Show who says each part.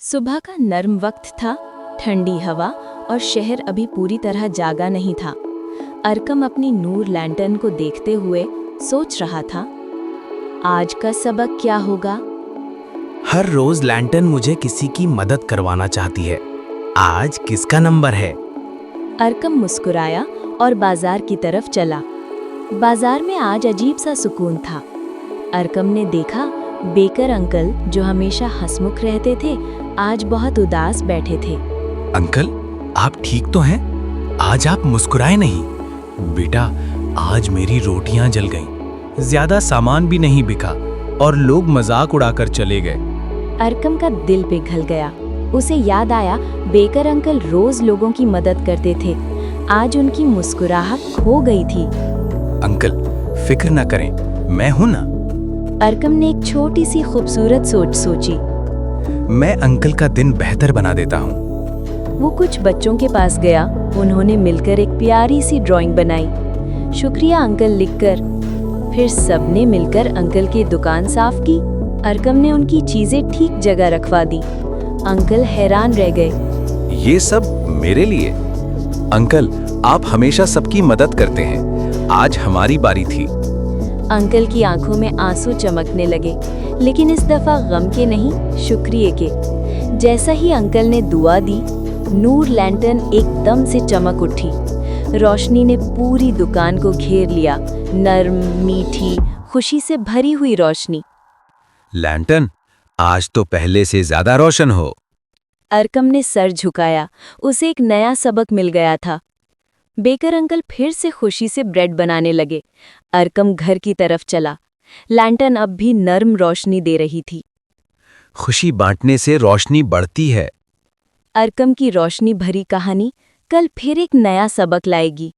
Speaker 1: सुबह का नर्म वक्त था, ठंडी हवा और शहर अभी पूरी तरह जागा नहीं था। अरकम अपनी नूर लैंटर्न को देखते हुए सोच रहा था, आज का सबक क्या होगा।
Speaker 2: हर रोज लैंटर्न मुझे किसी की मदद करवाना चाहती है। आज किसका नंबर है?
Speaker 1: अरकम मुस्कुराया और बाजार की तरफ चला। बाजार में आज अजीब सा सुकून था। अरकम ने देखा, बेकर अंकल जो हमेशा हंसमुख रहते थे, आज बहुत उदास बैठे थे।
Speaker 2: अंकल, आप ठीक तो हैं? आज आप मुस्कुराए नहीं। बेटा, आज मेरी रोटियां जल गईं। ज्यादा सामान भी नहीं बिका और लोग मजाक उड़ाकर चले गए।
Speaker 1: अरकम का दिल पिघल गया। उसे याद आया, बेकर अंकल रोज लोगों की मदद करते थे। आज उनकी मुस्कुराहट खो गई थी।
Speaker 2: अंकल, फिक्र न करें, मैं हूं ना।
Speaker 1: अरकम ने एक छोटी सी खूबसूरत सोच सोची।
Speaker 2: मैं अंकल का दिन बेहतर बना देता हूं।
Speaker 1: वो कुछ बच्चों के पास गया। उन्होंने मिलकर एक प्यारी सी ड्राइंग बनाई। शुक्रिया अंकल लिखकर। फिर सबने मिलकर अंकल की दुकान साफ की। अरकम ने उनकी चीजें ठीक जगह रखवा दी। अंकल हैरान रह गए।
Speaker 2: ये सब मेरे लिए? अंकल, आप हमेशा सबकी मदद करते हैं। आज हमारी बारी थी।
Speaker 1: अंकल की आंखों में आंसू चमकने लगे, लेकिन इस दफा गम के नहीं, शुक्रिया के। जैसा ही अंकल ने दुआ दी, नूर लैंटर्न एकदम से चमक उठी। रोशनी ने पूरी दुकान को घेर लिया। नर्म, मीठी, खुशी से भरी हुई रोशनी।
Speaker 2: लैंटर्न, आज तो पहले से ज्यादा रोशन हो।
Speaker 1: अरकम ने सर झुकाया। उसे एक नया सबक मिल गया था। बेकर अंकल फिर से खुशी से ब्रेड बनाने लगे। अरकम घर की तरफ चला। लैंटर्न अब भी नर्म रोशनी दे रही थी।
Speaker 2: खुशी बांटने से रोशनी बढ़ती है।
Speaker 1: अरकम की रोशनी भरी कहानी कल फिर एक नया सबक लाएगी।